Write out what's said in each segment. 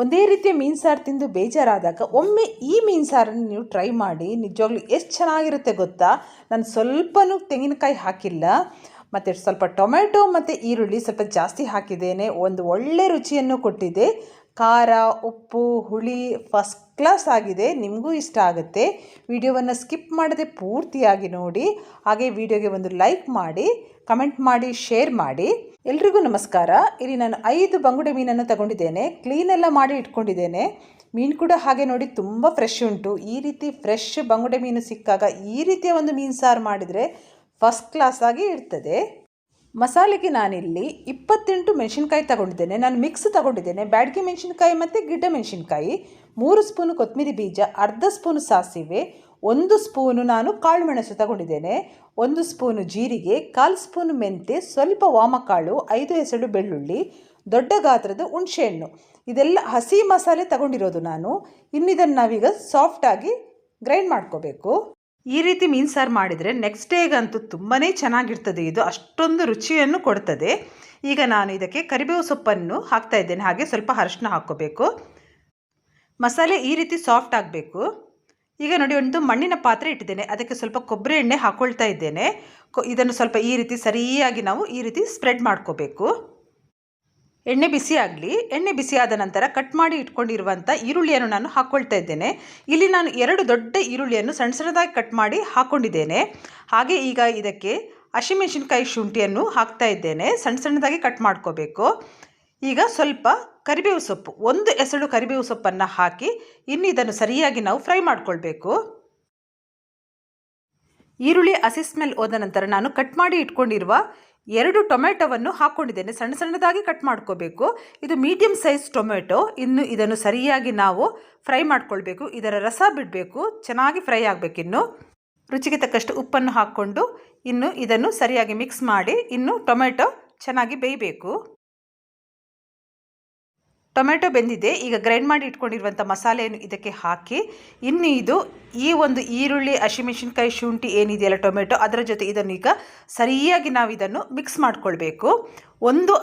ಒಂದೇ ರೀತಿಯ ಮೀನು ಸಾರು ತಿಂದು ಬೇಜಾರಾದಾಗ ಒಮ್ಮೆ ಈ ಮೀನು ಸಾರನ್ನು ನೀವು ಟ್ರೈ ಮಾಡಿ. ನಿಜವಾಗ್ಲೂ ಎಷ್ಟು ಚೆನ್ನಾಗಿರುತ್ತೆ ಗೊತ್ತಾ. ನಾನು ಸ್ವಲ್ಪನೂ ತೆಂಗಿನಕಾಯಿ ಹಾಕಿಲ್ಲ, ಮತ್ತು ಸ್ವಲ್ಪ ಟೊಮೆಟೊ ಮತ್ತು ಈರುಳ್ಳಿ ಸ್ವಲ್ಪ ಜಾಸ್ತಿ ಹಾಕಿದ್ದೇನೆ. ಒಂದು ಒಳ್ಳೆ ರುಚಿಯನ್ನು ಕೊಟ್ಟಿದೆ. ಖಾರ, ಉಪ್ಪು, ಹುಳಿ ಫಸ್ಟ್ ಕ್ಲಾಸ್ ಆಗಿದೆ. ನಿಮಗೂ ಇಷ್ಟ ಆಗುತ್ತೆ. ವಿಡಿಯೋವನ್ನು ಸ್ಕಿಪ್ ಮಾಡದೆ ಪೂರ್ತಿಯಾಗಿ ನೋಡಿ. ಹಾಗೆ ವಿಡಿಯೋಗೆ ಒಂದು ಲೈಕ್ ಮಾಡಿ, ಕಮೆಂಟ್ ಮಾಡಿ, ಶೇರ್ ಮಾಡಿ. ಎಲ್ರಿಗೂ ನಮಸ್ಕಾರ. ಇಲ್ಲಿ ನಾನು 5 ಬಂಗುಡೆ ಮೀನನ್ನು ತಗೊಂಡಿದ್ದೇನೆ. ಕ್ಲೀನೆಲ್ಲ ಮಾಡಿ ಇಟ್ಕೊಂಡಿದ್ದೇನೆ. ಮೀನು ಕೂಡ ಹಾಗೆ ನೋಡಿ ತುಂಬ ಫ್ರೆಶ್ ಉಂಟು. ಈ ರೀತಿ ಫ್ರೆಶ್ ಬಂಗುಡೆ ಮೀನು ಸಿಕ್ಕಾಗ ಈ ರೀತಿಯ ಒಂದು ಮೀನು ಸಾರು ಮಾಡಿದರೆ ಫಸ್ಟ್ ಕ್ಲಾಸ್ ಆಗಿ ಇರ್ತದೆ. ಮಸಾಲೆಗೆ ನಾನಿಲ್ಲಿ 28 ಮೆಣಸಿನ್ಕಾಯಿ ತಗೊಂಡಿದ್ದೇನೆ. ನಾನು ಮಿಕ್ಸ್ ತಗೊಂಡಿದ್ದೇನೆ. ಬ್ಯಾಡಗಿ ಮೆಣಸಿನ್ಕಾಯಿ ಮತ್ತು ಗಿಡ್ಡ ಮೆಣಸಿನ್ಕಾಯಿ, 3 ಸ್ಪೂನು ಕೊತ್ತಂಬರಿ ಬೀಜ, ಅರ್ಧ ಸ್ಪೂನು ಸಾಸಿವೆ, 1 ಸ್ಪೂನು ನಾನು ಕಾಳು ಮೆಣಸು ತಗೊಂಡಿದ್ದೇನೆ, 1 ಸ್ಪೂನು ಜೀರಿಗೆ, 1/4 ಸ್ಪೂನು ಮೆಂತೆ, ಸ್ವಲ್ಪ ವಾಮಕಾಳು, 5 ಎಸಳು ಬೆಳ್ಳುಳ್ಳಿ, ದೊಡ್ಡ ಗಾತ್ರದ ಹುಣಸೆಹಣ್ಣು. ಇದೆಲ್ಲ ಹಸಿ ಮಸಾಲೆ ತಗೊಂಡಿರೋದು ನಾನು. ಇನ್ನಿದನ್ನು ನಾವೀಗ ಸಾಫ್ಟಾಗಿ ಗ್ರೈಂಡ್ ಮಾಡ್ಕೋಬೇಕು. ಈ ರೀತಿ ಮೀನು ಸಾರು ಮಾಡಿದರೆ ನೆಕ್ಸ್ಟ್ ಡೇಗಂತೂ ತುಂಬಾ ಚೆನ್ನಾಗಿರ್ತದೆ. ಇದು ಅಷ್ಟೊಂದು ರುಚಿಯನ್ನು ಕೊಡ್ತದೆ. ಈಗ ನಾನು ಇದಕ್ಕೆ ಕರಿಬೇವು ಸೊಪ್ಪನ್ನು ಹಾಕ್ತಾ ಇದ್ದೇನೆ. ಹಾಗೆ ಸ್ವಲ್ಪ ಅರಿಶಿನ ಹಾಕ್ಕೋಬೇಕು. ಮಸಾಲೆ ಈ ರೀತಿ ಸಾಫ್ಟ್ ಆಗಬೇಕು. ಈಗ ನೋಡಿ, ಒಂದು ಮಣ್ಣಿನ ಪಾತ್ರೆ ಇಟ್ಟಿದ್ದೇನೆ. ಅದಕ್ಕೆ ಸ್ವಲ್ಪ ಕೊಬ್ಬರಿ ಎಣ್ಣೆ ಹಾಕ್ಕೊಳ್ತಾ ಇದ್ದೇನೆ. ಇದನ್ನು ಸ್ವಲ್ಪ ಈ ರೀತಿ ಸರಿಯಾಗಿ ನಾವು ಈ ರೀತಿ ಸ್ಪ್ರೆಡ್ ಮಾಡ್ಕೋಬೇಕು. ಎಣ್ಣೆ ಬಿಸಿ ಆಗಲಿ. ಎಣ್ಣೆ ಬಿಸಿ ಆದ ನಂತರ ಕಟ್ ಮಾಡಿ ಇಟ್ಕೊಂಡಿರುವಂಥ ಈರುಳ್ಳಿಯನ್ನು ನಾನು ಹಾಕ್ಕೊಳ್ತಾ ಇದ್ದೇನೆ. ಇಲ್ಲಿ ನಾನು 2 ದೊಡ್ಡ ಈರುಳ್ಳಿಯನ್ನು ಸಣ್ಣ ಸಣ್ಣದಾಗಿ ಕಟ್ ಮಾಡಿ ಹಾಕ್ಕೊಂಡಿದ್ದೇನೆ. ಹಾಗೆ ಈಗ ಇದಕ್ಕೆ ಹಸಿಮೆಣಸಿನ್ಕಾಯಿ ಶುಂಠಿಯನ್ನು ಹಾಕ್ತಾ ಇದ್ದೇನೆ. ಸಣ್ಣ ಸಣ್ಣದಾಗಿ ಕಟ್ ಮಾಡ್ಕೋಬೇಕು. ಈಗ ಸ್ವಲ್ಪ ಕರಿಬೇವು ಸೊಪ್ಪು, 1 ಎಸಳು ಕರಿಬೇವು ಸೊಪ್ಪನ್ನು ಹಾಕಿ ಇನ್ನು ಇದನ್ನು ಸರಿಯಾಗಿ ನಾವು ಫ್ರೈ ಮಾಡ್ಕೊಳ್ಬೇಕು. ಈರುಳ್ಳಿ ಹಸಿ ಸ್ಮೆಲ್ ಹೋದ ನಂತರ ನಾನು ಕಟ್ ಮಾಡಿ ಇಟ್ಕೊಂಡಿರುವ 2 ಟೊಮೆಟೊವನ್ನು ಹಾಕ್ಕೊಂಡಿದ್ದೇನೆ. ಸಣ್ಣ ಸಣ್ಣದಾಗಿ ಕಟ್ ಮಾಡ್ಕೋಬೇಕು. ಇದು ಮೀಡಿಯಮ್ ಸೈಜ್ ಟೊಮೆಟೊ. ಇನ್ನು ಇದನ್ನು ಸರಿಯಾಗಿ ನಾವು ಫ್ರೈ ಮಾಡ್ಕೊಳ್ಬೇಕು. ಇದರ ರಸ ಬಿಡಬೇಕು. ಚೆನ್ನಾಗಿ ಫ್ರೈ ಆಗಬೇಕಿನ್ನು. ರುಚಿಗೆ ತಕ್ಕಷ್ಟು ಉಪ್ಪನ್ನು ಹಾಕ್ಕೊಂಡು ಇನ್ನು ಇದನ್ನು ಸರಿಯಾಗಿ ಮಿಕ್ಸ್ ಮಾಡಿ ಇನ್ನು ಟೊಮೆಟೊ ಚೆನ್ನಾಗಿ ಬೇಯಬೇಕು. ಟೊಮೆಟೊ ಬೆಂದಿದೆ. ಈಗ ಗ್ರೈಂಡ್ ಮಾಡಿ ಇಟ್ಕೊಂಡಿರುವಂಥ ಮಸಾಲೆಯನ್ನು ಇದಕ್ಕೆ ಹಾಕಿ ಇನ್ನು ಈ ಒಂದು ಈರುಳ್ಳಿ, ಹಸಿಮೆಣಸಿನ್ಕಾಯಿ, ಶುಂಠಿ ಏನಿದೆಯಲ್ಲ ಟೊಮೆಟೊ, ಅದರ ಜೊತೆ ಇದನ್ನು ಈಗ ಸರಿಯಾಗಿ ನಾವು ಇದನ್ನು ಮಿಕ್ಸ್ ಮಾಡ್ಕೊಳ್ಬೇಕು.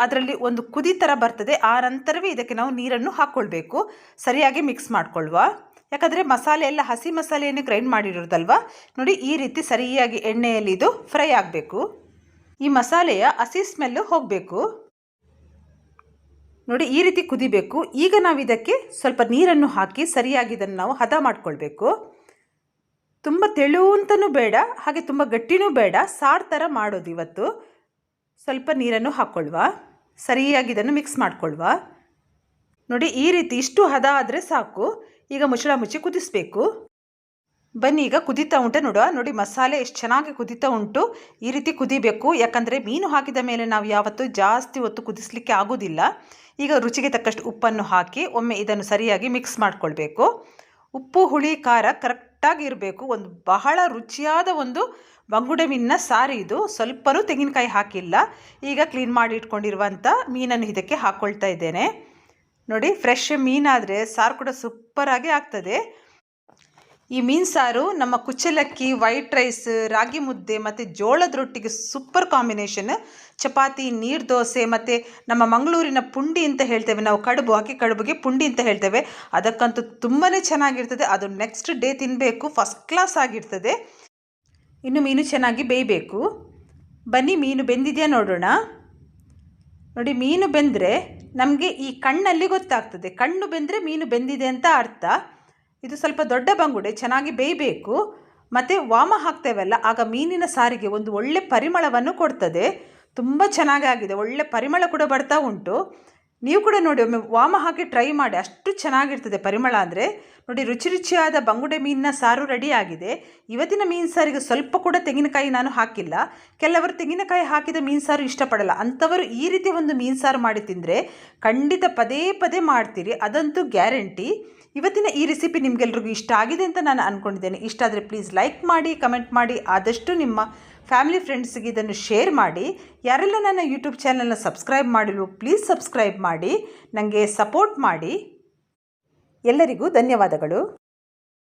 ಅದರಲ್ಲಿ ಒಂದು ಕುದಿ ಥರ ಬರ್ತದೆ. ಆ ನಂತರವೇ ಇದಕ್ಕೆ ನಾವು ನೀರನ್ನು ಹಾಕ್ಕೊಳ್ಬೇಕು. ಸರಿಯಾಗಿ ಮಿಕ್ಸ್ ಮಾಡ್ಕೊಳ್ವ. ಯಾಕಂದರೆ ಮಸಾಲೆ ಎಲ್ಲ ಹಸಿ ಮಸಾಲೆಯನ್ನು ಗ್ರೈಂಡ್ ಮಾಡಿರೋದಲ್ವ. ನೋಡಿ, ಈ ರೀತಿ ಸರಿಯಾಗಿ ಎಣ್ಣೆಯಲ್ಲಿ ಇದು ಫ್ರೈ ಆಗಬೇಕು. ಈ ಮಸಾಲೆಯ ಹಸಿ ಸ್ಮೆಲ್ಲು ಹೋಗಬೇಕು. ನೋಡಿ, ಈ ರೀತಿ ಕುದಿಬೇಕು. ಈಗ ನಾವು ಇದಕ್ಕೆ ಸ್ವಲ್ಪ ನೀರನ್ನು ಹಾಕಿ ಸರಿಯಾಗಿ ಇದನ್ನು ನಾವು ಹದ ಮಾಡಿಕೊಳ್ಬೇಕು. ತುಂಬ ತೆಳು ಅಂತನೂ ಬೇಡ, ಹಾಗೆ ತುಂಬ ಗಟ್ಟಿನೂ ಬೇಡ. ಸಾರು ಥರ ಮಾಡೋದು ಇವತ್ತು. ಸ್ವಲ್ಪ ನೀರನ್ನು ಹಾಕ್ಕೊಳ್ವ. ಸರಿಯಾಗಿ ಇದನ್ನು ಮಿಕ್ಸ್ ಮಾಡ್ಕೊಳ್ವ. ನೋಡಿ, ಈ ರೀತಿ ಇಷ್ಟು ಹದ ಆದರೆ ಸಾಕು. ಈಗ ಮುಚ್ಚಳ ಮುಚ್ಚಿ ಕುದಿಸ್ಬೇಕು. ಬನ್ನಿ, ಈಗ ಕುದೀತಾ ಉಂಟು ನೋಡುವ. ನೋಡಿ, ಮಸಾಲೆ ಎಷ್ಟು ಚೆನ್ನಾಗಿ ಕುದೀತಾ ಉಂಟು. ಈ ರೀತಿ ಕುದಿಬೇಕು. ಯಾಕಂದರೆ ಮೀನು ಹಾಕಿದ ಮೇಲೆ ನಾವು ಯಾವತ್ತೂ ಜಾಸ್ತಿ ಹೊತ್ತು ಕುದಿಸಲಿಕ್ಕೆ ಆಗೋದಿಲ್ಲ. ಈಗ ರುಚಿಗೆ ತಕ್ಕಷ್ಟು ಉಪ್ಪನ್ನು ಹಾಕಿ ಒಮ್ಮೆ ಇದನ್ನು ಸರಿಯಾಗಿ ಮಿಕ್ಸ್ ಮಾಡ್ಕೊಳ್ಬೇಕು. ಉಪ್ಪು, ಹುಳಿ, ಖಾರ ಕರೆಕ್ಟಾಗಿ ಇರಬೇಕು. ಒಂದು ಬಹಳ ರುಚಿಯಾದ ಒಂದು ಬಂಗುಡೆ ಮೀನಿನ ಸಾರು ಇದು. ಸ್ವಲ್ಪನೂ ತೆಂಗಿನಕಾಯಿ ಹಾಕಿಲ್ಲ. ಈಗ ಕ್ಲೀನ್ ಮಾಡಿ ಇಟ್ಕೊಂಡಿರುವಂಥ ಮೀನನ್ನು ಇದಕ್ಕೆ ಹಾಕ್ಕೊಳ್ತಾ ಇದ್ದೇನೆ. ನೋಡಿ, ಫ್ರೆಶ್ ಮೀನಾದರೆ ಸಾರು ಕೂಡ ಸೂಪರಾಗಿ ಆಗ್ತದೆ. ಈ ಮೀನು ಸಾರು ನಮ್ಮ ಕುಚ್ಚಲಕ್ಕಿ, ವೈಟ್ ರೈಸ್, ರಾಗಿ ಮುದ್ದೆ ಮತ್ತು ಜೋಳದ ರೊಟ್ಟಿಗೆ ಸೂಪರ್ ಕಾಂಬಿನೇಷನ್. ಚಪಾತಿ, ನೀರು ದೋಸೆ ಮತ್ತು ನಮ್ಮ ಮಂಗಳೂರಿನ ಪುಂಡಿ ಅಂತ ಹೇಳ್ತೇವೆ ನಾವು, ಕಡುಬು, ಅಕ್ಕಿ ಕಡುಬಿಗೆ ಪುಂಡಿ ಅಂತ ಹೇಳ್ತೇವೆ. ಅದಕ್ಕಂತೂ ತುಂಬಾ ಚೆನ್ನಾಗಿರ್ತದೆ. ಅದು ನೆಕ್ಸ್ಟ್ ಡೇ ತಿನ್ನಬೇಕು. ಫಸ್ಟ್ ಕ್ಲಾಸ್ ಆಗಿರ್ತದೆ. ಇನ್ನು ಮೀನು ಚೆನ್ನಾಗಿ ಬೇಯಬೇಕು. ಬನ್ನಿ, ಮೀನು ಬೆಂದಿದೆಯಾ ನೋಡೋಣ. ನೋಡಿ, ಮೀನು ಬೆಂದರೆ ನಮಗೆ ಈ ಕಣ್ಣಲ್ಲಿ ಗೊತ್ತಾಗ್ತದೆ. ಕಣ್ಣು ಬೆಂದರೆ ಮೀನು ಬೆಂದಿದೆ ಅಂತ ಅರ್ಥ. ಇದು ಸ್ವಲ್ಪ ದೊಡ್ಡ ಬಂಗುಡೆ, ಚೆನ್ನಾಗಿ ಬೇಯಬೇಕು. ಮತ್ತು ವಾಮ ಹಾಕ್ತೇವಲ್ಲ, ಆಗ ಮೀನಿನ ಸಾರಿಗೆ ಒಂದು ಒಳ್ಳೆ ಪರಿಮಳವನ್ನು ಕೊಡ್ತದೆ. ತುಂಬ ಚೆನ್ನಾಗಾಗಿದೆ. ಒಳ್ಳೆ ಪರಿಮಳ ಕೂಡ ಬರ್ತಾ ಉಂಟು. ನೀವು ಕೂಡ ನೋಡಿ, ಒಮ್ಮೆ ವಾಮ ಹಾಕಿ ಟ್ರೈ ಮಾಡಿ. ಅಷ್ಟು ಚೆನ್ನಾಗಿರ್ತದೆ ಪರಿಮಳ ಅಂದರೆ. ನೋಡಿ, ರುಚಿ ರುಚಿಯಾದ ಬಂಗುಡೆ ಮೀನಿನ ಸಾರು ರೆಡಿಯಾಗಿದೆ. ಇವತ್ತಿನ ಮೀನು ಸಾರಿಗೆ ಸ್ವಲ್ಪ ಕೂಡ ತೆಂಗಿನಕಾಯಿ ನಾನು ಹಾಕಿಲ್ಲ. ಕೆಲವರು ತೆಂಗಿನಕಾಯಿ ಹಾಕಿದ ಮೀನು ಸಾರು ಇಷ್ಟಪಡಲ್ಲ. ಅಂಥವರು ಈ ರೀತಿ ಒಂದು ಮೀನು ಸಾರು ಮಾಡಿ ತಿಂದರೆ ಖಂಡಿತ ಪದೇ ಪದೇ ಮಾಡ್ತೀರಿ, ಅದಂತೂ ಗ್ಯಾರಂಟಿ. ಇವತ್ತಿನ ಈ ರೆಸಿಪಿ ನಿಮಗೆಲ್ರಿಗೂ ಇಷ್ಟ ಆಗಿದೆ ಅಂತ ನಾನು ಅಂದ್ಕೊಂಡಿದ್ದೇನೆ. ಇಷ್ಟ ಆದರೆ ಪ್ಲೀಸ್ ಲೈಕ್ ಮಾಡಿ, ಕಮೆಂಟ್ ಮಾಡಿ, ಆದಷ್ಟು ನಿಮ್ಮ ಫ್ಯಾಮಿಲಿ ಫ್ರೆಂಡ್ಸ್ಗೆ ಇದನ್ನು ಶೇರ್ ಮಾಡಿ. ಯಾರೆಲ್ಲ ನನ್ನ ಯೂಟ್ಯೂಬ್ ಚಾನಲ್ನ ಸಬ್ಸ್ಕ್ರೈಬ್ ಮಾಡಿಲ್ವೋ ಪ್ಲೀಸ್ ಸಬ್ಸ್ಕ್ರೈಬ್ ಮಾಡಿ, ನನಗೆ ಸಪೋರ್ಟ್ ಮಾಡಿ. ಎಲ್ಲರಿಗೂ ಧನ್ಯವಾದಗಳು.